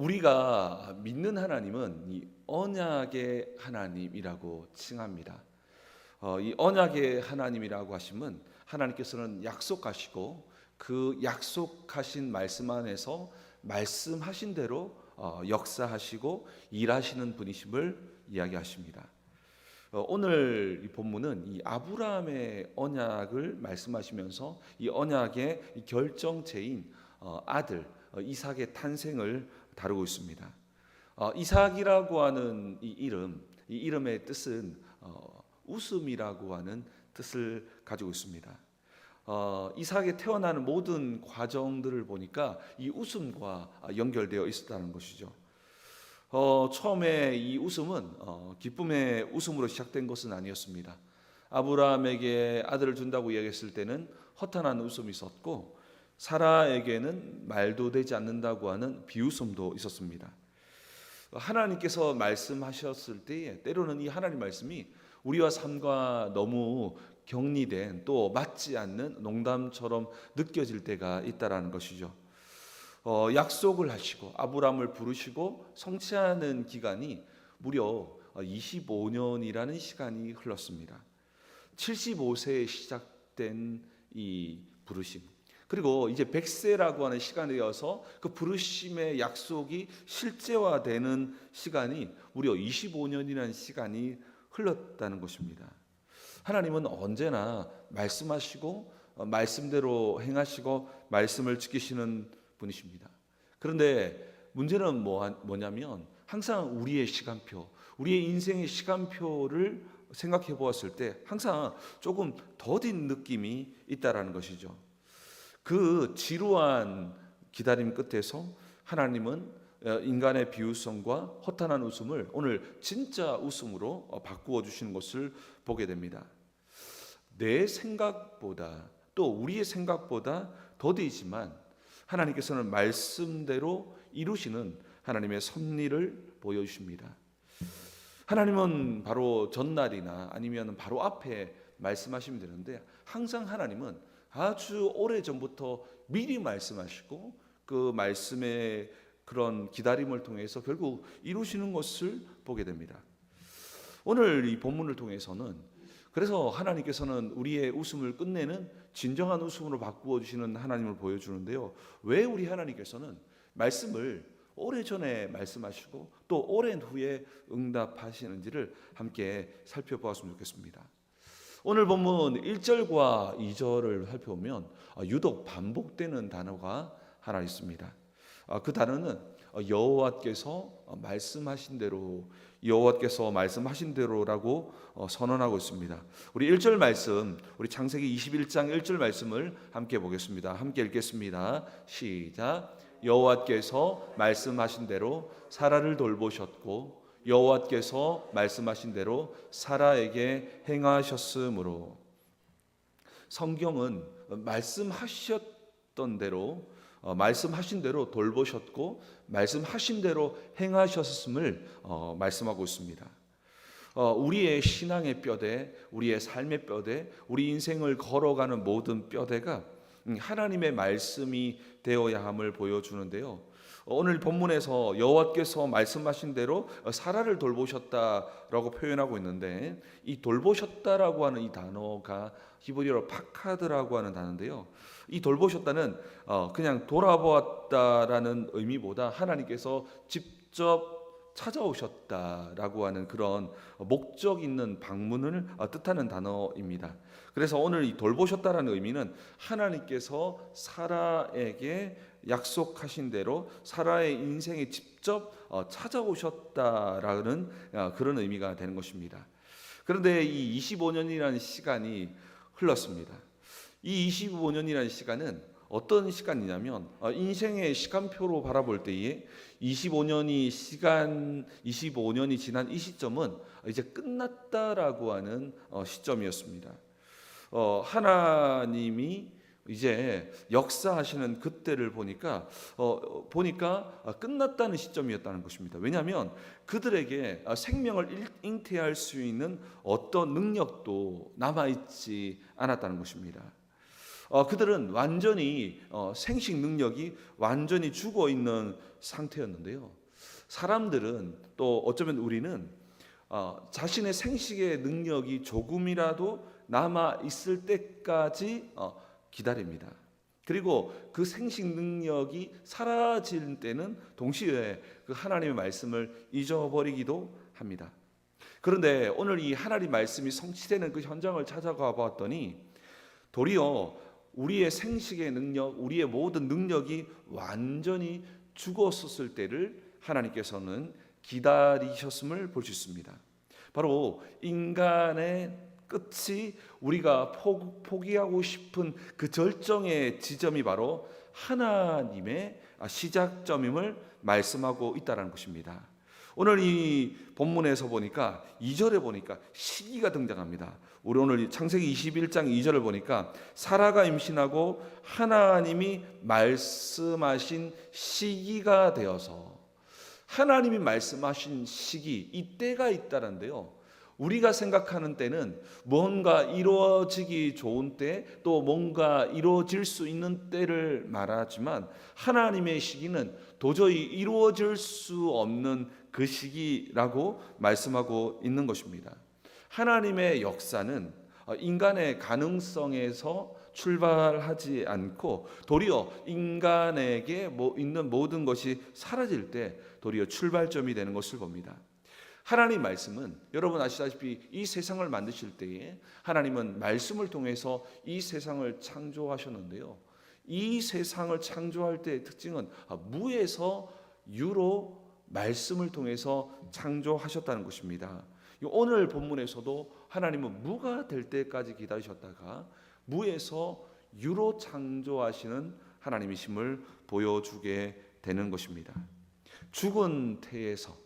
우리가 믿는 하나님은 이 언약의 하나님이라고 칭합니다. 이 언약의 하나님이라고 하시면 하나님께서는 약속하시고 그 약속하신 말씀 안에서 말씀하신 대로 역사하시고 일하시는 분이심을 이야기하십니다. 오늘 이 본문은 이 아브라함의 언약을 말씀하시면서 이 언약의 결정체인 아들 이삭의 탄생을 다루고 있습니다. 이삭이라고 하는 이 이름의 뜻은 웃음이라고 하는 뜻을 가지고 있습니다. 이삭이 태어나는 모든 과정들을 보니까 이 웃음과 연결되어 있었다는 것이죠. 처음에 이 웃음은 기쁨의 웃음으로 시작된 것은 아니었습니다. 아브라함에게 아들을 준다고 이야기했을 때는 허탄한 웃음이 있었고, 사라에게는 말도 되지 않는다고 하는 비웃음도 있었습니다. 하나님께서 말씀하셨을 때에 때로는 이 하나님 말씀이 우리와 삶과 너무 격리된 또 맞지 않는 농담처럼 느껴질 때가 있다라는 것이죠. 약속을 하시고 아브라함을 부르시고 성취하는 기간이 무려 25년이라는 시간이 흘렀습니다. 75세에 시작된 이 부르심, 그리고 이제 100세라고 하는 시간이 되어서 그 부르심의 약속이 실제화되는 시간이 무려 25년이라는 시간이 흘렀다는 것입니다. 하나님은 언제나 말씀하시고 말씀대로 행하시고 말씀을 지키시는 분이십니다. 그런데 문제는 뭐냐면 항상 우리의 시간표, 우리의 인생의 시간표를 생각해 보았을 때 항상 조금 더딘 느낌이 있다라는 것이죠. 그 지루한 기다림 끝에서 하나님은 인간의 비웃음과 허탄한 웃음을 오늘 진짜 웃음으로 바꾸어 주시는 것을 보게 됩니다. 내 생각보다 또 우리의 생각보다 더디지만 하나님께서는 말씀대로 이루시는 하나님의 섭리를 보여주십니다. 하나님은 바로 전날이나 아니면 바로 앞에 말씀하시면 되는데 항상 하나님은 아주 오래전부터 미리 말씀하시고 그 말씀의 그런 기다림을 통해서 결국 이루시는 것을 보게 됩니다. 오늘 이 본문을 통해서는 그래서 하나님께서는 우리의 웃음을 끝내는 진정한 웃음으로 바꾸어 주시는 하나님을 보여주는데요. 왜 우리 하나님께서는 말씀을 오래전에 말씀하시고 또 오랜 후에 응답하시는지를 함께 살펴보았으면 좋겠습니다. 오늘 본문 1절과 2절을 살펴보면 유독 반복되는 단어가 하나 있습니다. 그 단어는 여호와께서 말씀하신 대로, 여호와께서 말씀하신 대로라고 선언하고 있습니다. 우리 1절 말씀, 우리 창세기 21장 1절 말씀을 함께 보겠습니다. 함께 읽겠습니다. 시작. 여호와께서 말씀하신 대로 사라를 돌보셨고 여호와께서 말씀하신 대로 사라에게 행하셨으므로. 성경은 말씀하셨던 대로 말씀하신 대로 돌보셨고 말씀하신 대로 행하셨음을 말씀하고 있습니다. 우리의 신앙의 뼈대, 우리의 삶의 뼈대, 우리 인생을 걸어가는 모든 뼈대가 하나님의 말씀이 되어야 함을 보여주는데요. 오늘 본문에서 여호와께서 말씀하신 대로 사라를 돌보셨다라고 표현하고 있는데, 이 돌보셨다라고 하는 이 단어가 히브리어로 파카드라고 하는 단어인데요. 이 돌보셨다는 그냥 돌아보았다라는 의미보다 하나님께서 직접 찾아오셨다라고 하는 그런 목적 있는 방문을 뜻하는 단어입니다. 그래서 오늘 이 돌보셨다라는 의미는 하나님께서 사라에게 약속하신 대로 사라의 인생에 직접 찾아오셨다라는 그런 의미가 되는 것입니다. 그런데 이 25년이라는 시간이 흘렀습니다. 이 25년이라는 시간은 어떤 시간이냐면 인생의 시간표로 바라볼 때에 25년이 지난 이 시점은 이제 끝났다라고 하는 시점이었습니다. 하나님이 이제 역사하시는 그때를 보니까 끝났다는 시점이었다는 것입니다. 왜냐하면 그들에게 생명을 잉태할 수 있는 어떤 능력도 남아있지 않았다는 것입니다. 그들은 완전히 생식 능력이 완전히 죽어 있는 상태였는데요. 사람들은 또 어쩌면 우리는 자신의 생식의 능력이 조금이라도 남아 있을 때까지 기다립니다. 그리고 그 생식 능력이 사라질 때는 동시에 그 하나님의 말씀을 잊어버리기도 합니다. 그런데 오늘 이 하나님 말씀이 성취되는 그 현장을 찾아가 봤더니 도리어 우리의 생식의 능력, 우리의 모든 능력이 완전히 죽었었을 때를 하나님께서는 기다리셨음을 볼 수 있습니다. 바로 인간의 끝이 우리가 포기하고 싶은 그 절정의 지점이 바로 하나님의 시작점임을 말씀하고 있다는 것입니다. 오늘 이 본문에서 보니까 2절에 보니까 시기가 등장합니다. 우리 오늘 창세기 21장 2절을 보니까 사라가 임신하고 하나님이 말씀하신 시기가 되어서, 하나님이 말씀하신 시기, 이 때가 있다는데요. 우리가 생각하는 때는 뭔가 이루어지기 좋은 때, 또 뭔가 이루어질 수 있는 때를 말하지만 하나님의 시기는 도저히 이루어질 수 없는 그 시기라고 말씀하고 있는 것입니다. 하나님의 역사는 인간의 가능성에서 출발하지 않고 도리어 인간에게 있는 모든 것이 사라질 때 도리어 출발점이 되는 것을 봅니다. 하나님 말씀은 여러분 아시다시피 이 세상을 만드실 때에 하나님은 말씀을 통해서 이 세상을 창조하셨는데요. 이 세상을 창조할 때의 특징은 무에서 유로 말씀을 통해서 창조하셨다는 것입니다. 오늘 본문에서도 하나님은 무가 될 때까지 기다리셨다가 무에서 유로 창조하시는 하나님이심을 보여주게 되는 것입니다. 죽은 태에서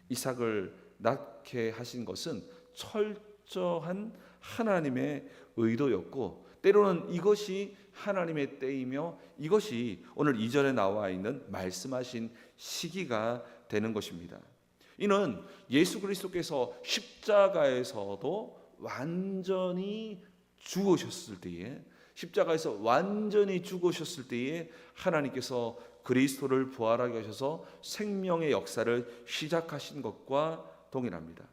이삭을 낳게 하신 것은 철저한 하나님의 의도였고, 때로는 이것이 하나님의 때이며 이것이 오늘 2절에 나와 있는 말씀하신 시기가 되는 것입니다. 이는 예수 그리스도께서 십자가에서도 완전히 죽으셨을 때에, 십자가에서 완전히 죽으셨을 때에 하나님께서 그리스도를 부활하게 하셔서 생명의 역사를 시작하신 것과 동일합니다.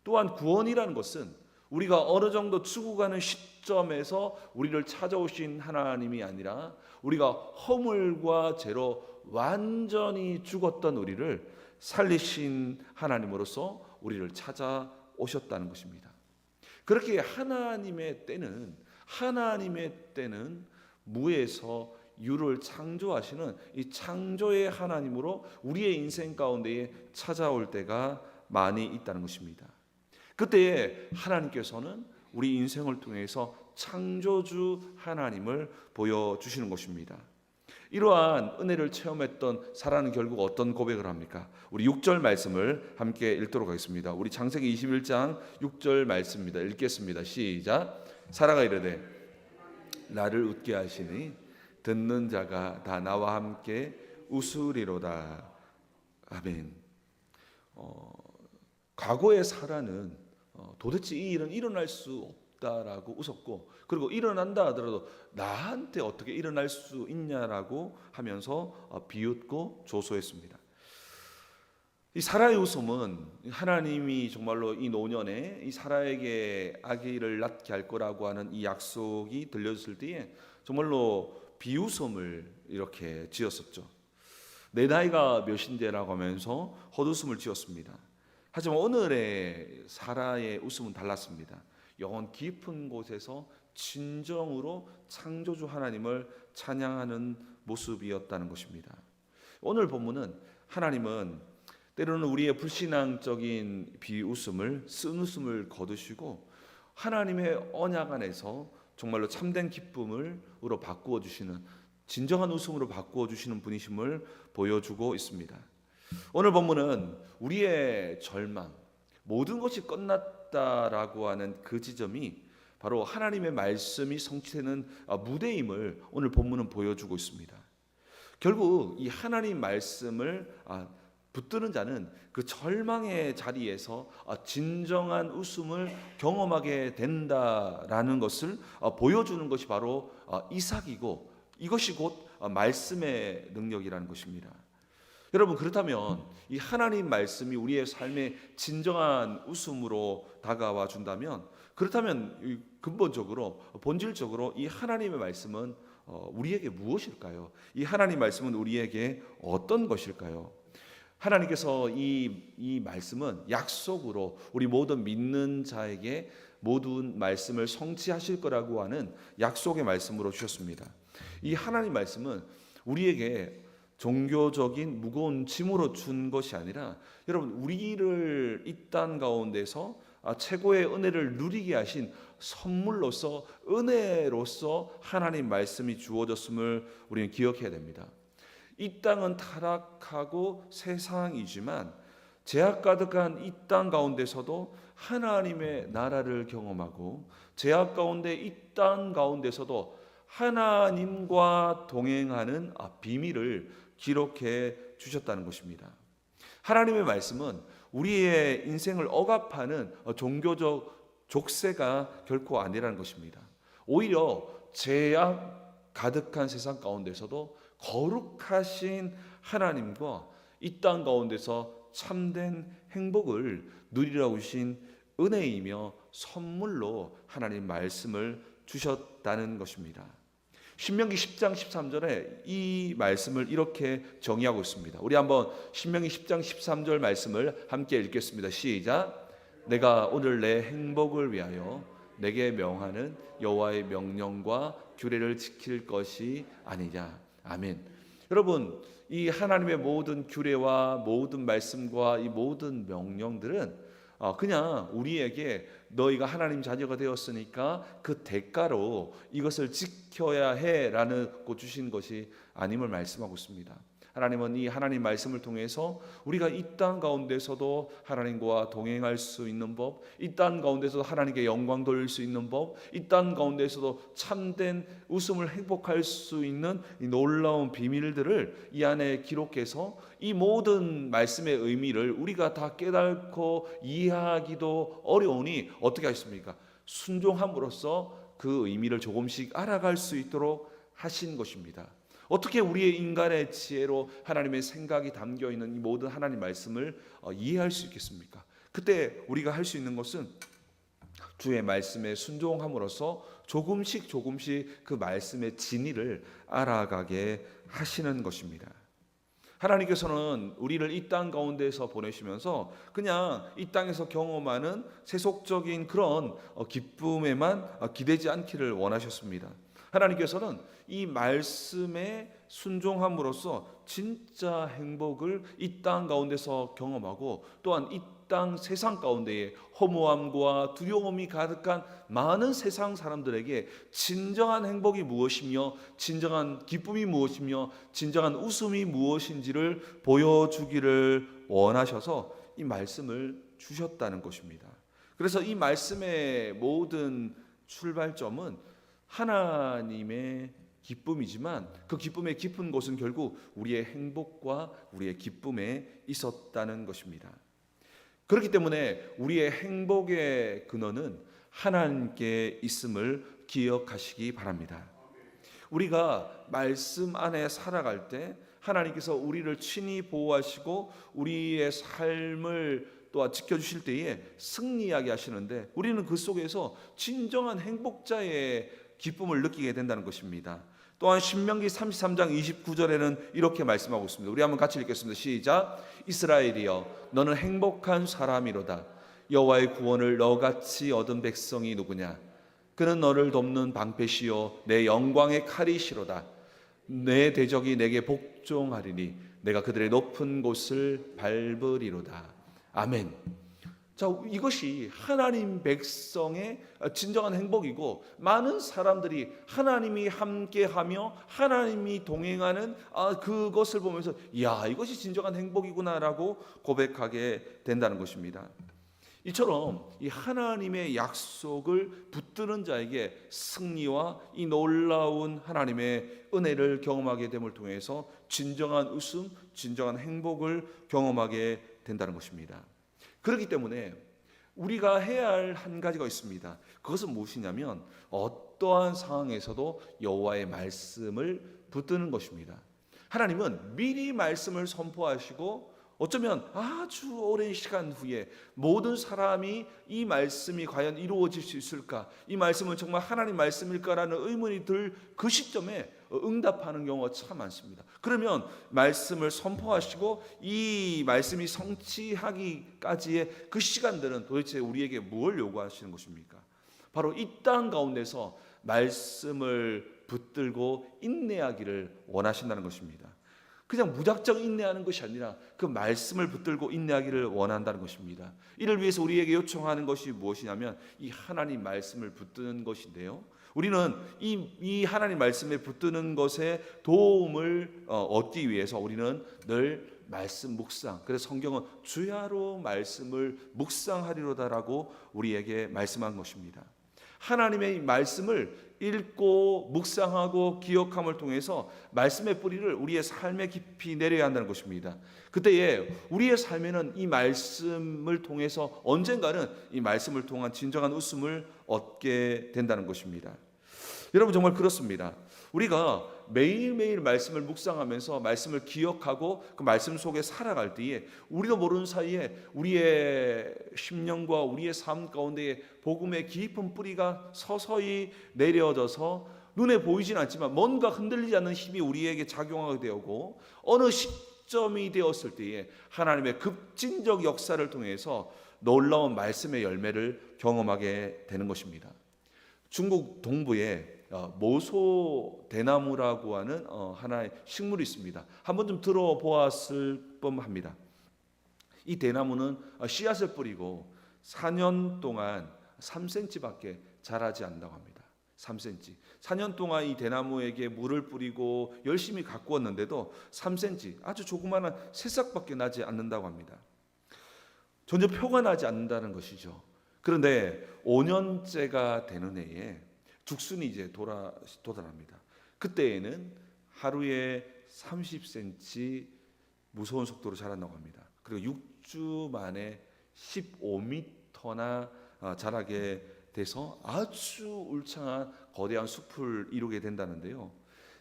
또한 구원이라는 것은 우리가 어느 정도 죽어가는 시점에서 우리를 찾아오신 하나님이 아니라 우리가 허물과 죄로 완전히 죽었던 우리를 살리신 하나님으로서 우리를 찾아오셨다는 것입니다. 그렇게 하나님의 때는 무에서 유를 창조하시는 이 창조의 하나님으로 우리의 인생 가운데에 찾아올 때가 많이 있다는 것입니다. 그때에 하나님께서는 우리 인생을 통해서 창조주 하나님을 보여주시는 것입니다. 이러한 은혜를 체험했던 사라는 결국 어떤 고백을 합니까? 우리 6절 말씀을 함께 읽도록 하겠습니다. 우리 창세기 21장 6절 말씀입니다. 읽겠습니다. 시작. 사라가 이르되 나를 웃게 하시니 듣는 자가 다 나와 함께 웃으리로다. 아멘. 과거의 사라는 도대체 이 일은 일어날 수 없다라고 웃었고, 그리고 일어난다 하더라도 나한테 어떻게 일어날 수 있냐라고 하면서 비웃고 조소했습니다. 이 사라의 웃음은 하나님이 정말로 이 노년에 이 사라에게 아기를 낳게 할 거라고 하는 이 약속이 들려졌을 때에 정말로 비웃음을 이렇게 지었었죠. 내 나이가 몇인데라고 하면서 헛웃음을 지었습니다. 하지만 오늘의 사라의 웃음은 달랐습니다. 영혼 깊은 곳에서 진정으로 창조주 하나님을 찬양하는 모습이었다는 것입니다. 오늘 본문은 하나님은 때로는 우리의 불신앙적인 비웃음을 쓴웃음을 거두시고 하나님의 언약 안에서 정말로 참된 기쁨으로 바꾸어 주시는, 진정한 웃음으로 바꾸어 주시는 분이심을 보여주고 있습니다. 오늘 본문은 우리의 절망, 모든 것이 끝났다라고 하는 그 지점이 바로 하나님의 말씀이 성취되는 무대임을 오늘 본문은 보여주고 있습니다. 결국 이 하나님 말씀을 붙드는 자는 그 절망의 자리에서 진정한 웃음을 경험하게 된다라는 것을 보여주는 것이 바로 이삭이고, 이것이 곧 말씀의 능력이라는 것입니다. 여러분, 그렇다면 이 하나님 말씀이 우리의 삶에 진정한 웃음으로 다가와 준다면, 그렇다면 근본적으로 본질적으로 이 하나님의 말씀은 우리에게 무엇일까요? 이 하나님 말씀은 우리에게 어떤 것일까요? 하나님께서 이 말씀은 약속으로 우리 모든 믿는 자에게 모든 말씀을 성취하실 거라고 하는 약속의 말씀으로 주셨습니다. 이 하나님 말씀은 우리에게 종교적인 무거운 짐으로 준 것이 아니라, 여러분, 우리를 이 땅 가운데서 최고의 은혜를 누리게 하신 선물로서, 은혜로서 하나님 말씀이 주어졌음을 우리는 기억해야 됩니다. 이 땅은 타락하고 세상이지만 죄악 가득한 이 땅 가운데서도 하나님의 나라를 경험하고, 죄악 가운데 이 땅 가운데서도 하나님과 동행하는 비밀을 기록해 주셨다는 것입니다. 하나님의 말씀은 우리의 인생을 억압하는 종교적 족쇄가 결코 아니라는 것입니다. 오히려 죄악 가득한 세상 가운데서도 거룩하신 하나님과 이 땅 가운데서 참된 행복을 누리라고 주신 은혜이며 선물로 하나님 말씀을 주셨다는 것입니다. 신명기 10장 13절에 이 말씀을 이렇게 정의하고 있습니다. 우리 한번 신명기 10장 13절 말씀을 함께 읽겠습니다. 시작. 내가 오늘 내 행복을 위하여 내게 명하는 여호와의 명령과 규례를 지킬 것이 아니냐. 아멘. 여러분, 이 하나님의 모든 규례와 모든 말씀과 이 모든 명령들은 그냥 우리에게 너희가 하나님 자녀가 되었으니까 그 대가로 이것을 지켜야 해라는 주신 것이 아님을 말씀하고 있습니다. 하나님은 이 하나님 말씀을 통해서 우리가 이 땅 가운데서도 하나님과 동행할 수 있는 법, 이 땅 가운데서도 하나님께 영광 돌릴 수 있는 법, 이 땅 가운데서도 참된 웃음을 행복할 수 있는 이 놀라운 비밀들을 이 안에 기록해서 이 모든 말씀의 의미를 우리가 다 깨닫고 이해하기도 어려우니 어떻게 하십니까? 순종함으로써 그 의미를 조금씩 알아갈 수 있도록 하신 것입니다. 어떻게 우리의 인간의 지혜로 하나님의 생각이 담겨 있는 이 모든 하나님 말씀을 이해할 수 있겠습니까? 그때 우리가 할 수 있는 것은 주의 말씀에 순종함으로써 조금씩 그 말씀의 진리를 알아가게 하시는 것입니다. 하나님께서는 우리를 이 땅 가운데서 보내시면서 그냥 이 땅에서 경험하는 세속적인 그런 기쁨에만 기대지 않기를 원하셨습니다. 하나님께서는 이 말씀에 순종함으로써 진짜 행복을 이 땅 가운데서 경험하고, 또한 이 땅 세상 가운데에 허무함과 두려움이 가득한 많은 세상 사람들에게 진정한 행복이 무엇이며 진정한 기쁨이 무엇이며 진정한 웃음이 무엇인지를 보여주기를 원하셔서 이 말씀을 주셨다는 것입니다. 그래서 이 말씀의 모든 출발점은 하나님의 기쁨이지만 그 기쁨의 깊은 곳은 결국 우리의 행복과 우리의 기쁨에 있었다는 것입니다. 그렇기 때문에 우리의 행복의 근원은 하나님께 있음을 기억하시기 바랍니다. 우리가 말씀 안에 살아갈 때 하나님께서 우리를 친히 보호하시고 우리의 삶을 또한 지켜주실 때에 승리하게 하시는데, 우리는 그 속에서 진정한 행복자의 기쁨을 느끼게 된다는 것입니다. 또한 신명기 33장 29절에는 이렇게 말씀하고 있습니다. 우리 한번 같이 읽겠습니다. 시작. 이스라엘이여 너는 행복한 사람이로다. 여호와의 구원을 너같이 얻은 백성이 누구냐. 그는 너를 돕는 방패시요 내 영광의 칼이시로다. 내 대적이 내게 복종하리니 내가 그들의 높은 곳을 밟으리로다. 아멘. 자, 이것이 하나님 백성의 진정한 행복이고, 많은 사람들이 하나님이 함께하며 하나님이 동행하는 그것을 보면서 이야, 이것이 진정한 행복이구나라고 고백하게 된다는 것입니다. 이처럼 이 하나님의 약속을 붙드는 자에게 승리와 이 놀라운 하나님의 은혜를 경험하게 됨을 통해서 진정한 웃음, 진정한 행복을 경험하게 된다는 것입니다. 그렇기 때문에 우리가 해야 할 한 가지가 있습니다. 그것은 무엇이냐면 어떠한 상황에서도 여호와의 말씀을 붙드는 것입니다. 하나님은 미리 말씀을 선포하시고 어쩌면 아주 오랜 시간 후에 모든 사람이 이 말씀이 과연 이루어질 수 있을까, 이 말씀은 정말 하나님 말씀일까라는 의문이 들 그 시점에 응답하는 경우가 참 많습니다. 그러면 말씀을 선포하시고 이 말씀이 성취하기까지의 그 시간들은 도대체 우리에게 무엇을 요구하시는 것입니까? 바로 이 땅 가운데서 말씀을 붙들고 인내하기를 원하신다는 것입니다. 그냥 무작정 인내하는 것이 아니라 그 말씀을 붙들고 인내하기를 원한다는 것입니다. 이를 위해서 우리에게 요청하는 것이 무엇이냐면 이 하나님 말씀을 붙드는 것인데요, 우리는 이 하나님 말씀에 붙드는 것에 도움을 얻기 위해서 우리는 늘 말씀 묵상, 그래서 성경은 주야로 말씀을 묵상하리로다라고 우리에게 말씀한 것입니다. 하나님의 말씀을 읽고 묵상하고 기억함을 통해서 말씀의 뿌리를 우리의 삶에 깊이 내려야 한다는 것입니다. 그때에 우리의 삶에는 이 말씀을 통해서 언젠가는 이 말씀을 통한 진정한 웃음을 얻게 된다는 것입니다. 여러분, 정말 그렇습니다. 우리가 매일매일 말씀을 묵상하면서 말씀을 기억하고 그 말씀 속에 살아갈 때에 우리도 모르는 사이에 우리의 심령과 우리의 삶 가운데에 복음의 깊은 뿌리가 서서히 내려져서 눈에 보이진 않지만 뭔가 흔들리지 않는 힘이 우리에게 작용하게 되고, 어느 시점이 되었을 때에 하나님의 급진적 역사를 통해서 놀라운 말씀의 열매를 경험하게 되는 것입니다. 중국 동부에 모소 대나무라고 하는 하나의 식물이 있습니다. 한번 좀 들어보았을 법합니다. 이 대나무는 씨앗을 뿌리고 4년 동안 3cm밖에 자라지 않는다고 합니다. 3cm. 4년 동안 이 대나무에게 물을 뿌리고 열심히 가꾸었는데도 3cm, 아주 조그마한 새싹밖에 나지 않는다고 합니다. 전혀 표가 나지 않는다는 것이죠. 그런데 5년째가 되는 해에 죽순이 이제 도달합니다. 그때에는 하루에 30cm 무서운 속도로 자란다고 합니다. 그리고 6주 만에 15m나 자라게 돼서 아주 울창한 거대한 숲을 이루게 된다는데요.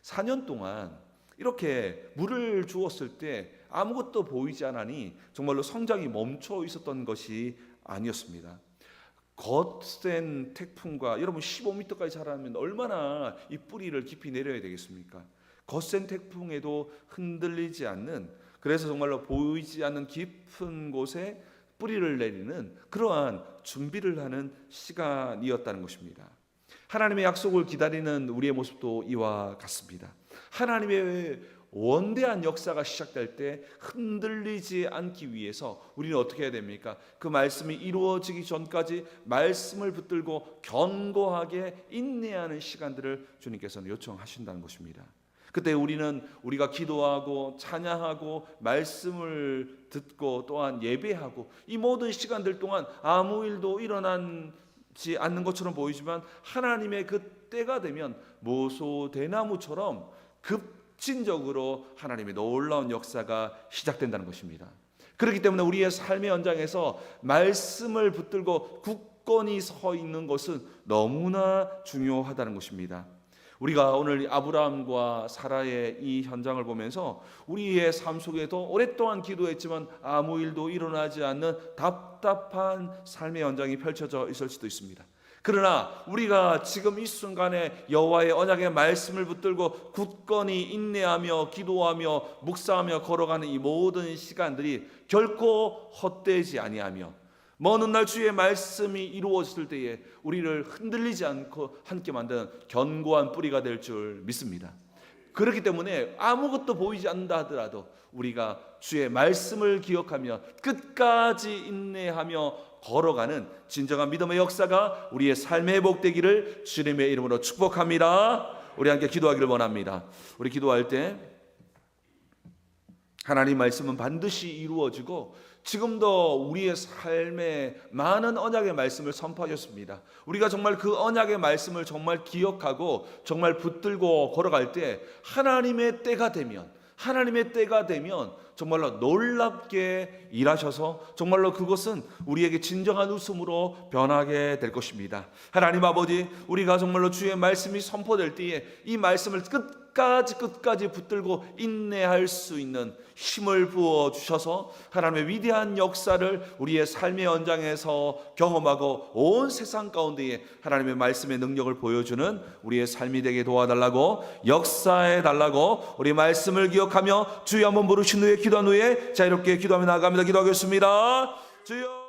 4년 동안 이렇게 물을 주었을 때 아무것도 보이지 않으니 정말로 성장이 멈춰 있었던 것이 아니었습니다. 거센 태풍과, 여러분 15m까지 자라면 얼마나 이 뿌리를 깊이 내려야 되겠습니까? 거센 태풍에도 흔들리지 않는, 그래서 정말로 보이지 않는 깊은 곳에 뿌리를 내리는 그러한 준비를 하는 시간이었다는 것입니다. 하나님의 약속을 기다리는 우리의 모습도 이와 같습니다. 하나님의 원대한 역사가 시작될 때 흔들리지 않기 위해서 우리는 어떻게 해야 됩니까? 그 말씀이 이루어지기 전까지 말씀을 붙들고 견고하게 인내하는 시간들을 주님께서는 요청하신다는 것입니다. 그때 우리가 기도하고 찬양하고 말씀을 듣고 또한 예배하고 이 모든 시간들 동안 아무 일도 일어나지 않는 것처럼 보이지만 하나님의 그 때가 되면 모소 대나무처럼 급진적으로 하나님의 놀라운 역사가 시작된다는 것입니다. 그렇기 때문에 우리의 삶의 현장에서 말씀을 붙들고 굳건히 서 있는 것은 너무나 중요하다는 것입니다. 우리가 오늘 아브라함과 사라의 이 현장을 보면서 우리의 삶 속에도 오랫동안 기도했지만 아무 일도 일어나지 않는 답답한 삶의 현장이 펼쳐져 있을 수도 있습니다. 그러나 우리가 지금 이 순간에 여호와의 언약의 말씀을 붙들고 굳건히 인내하며 기도하며 묵상하며 걸어가는 이 모든 시간들이 결코 헛되지 아니하며 먼 훗날 주의 말씀이 이루어질 때에 우리를 흔들리지 않고 함께 만드는 견고한 뿌리가 될 줄 믿습니다. 그렇기 때문에 아무것도 보이지 않는다 하더라도 우리가 주의 말씀을 기억하며 끝까지 인내하며 걸어가는 진정한 믿음의 역사가 우리의 삶에 회복되기를 주님의 이름으로 축복합니다. 우리 함께 기도하기를 원합니다. 우리 기도할 때 하나님 말씀은 반드시 이루어지고 지금도 우리의 삶에 많은 언약의 말씀을 선포하셨습니다. 우리가 정말 그 언약의 말씀을 정말 기억하고 정말 붙들고 걸어갈 때 하나님의 때가 되면 정말로 놀랍게 일하셔서 정말로 그것은 우리에게 진정한 웃음으로 변하게 될 것입니다. 하나님 아버지, 우리가 정말로 주의 말씀이 선포될 때에 이 말씀을 끝까지 붙들고 인내할 수 있는 힘을 부어 주셔서 하나님의 위대한 역사를 우리의 삶의 연장에서 경험하고 온 세상 가운데에 하나님의 말씀의 능력을 보여주는 우리의 삶이 되게 도와달라고, 역사해 달라고, 우리 말씀을 기억하며 주여 한번 부르신 후에 기도한 후에 자유롭게 기도하며 나아갑니다. 기도하겠습니다. 주여.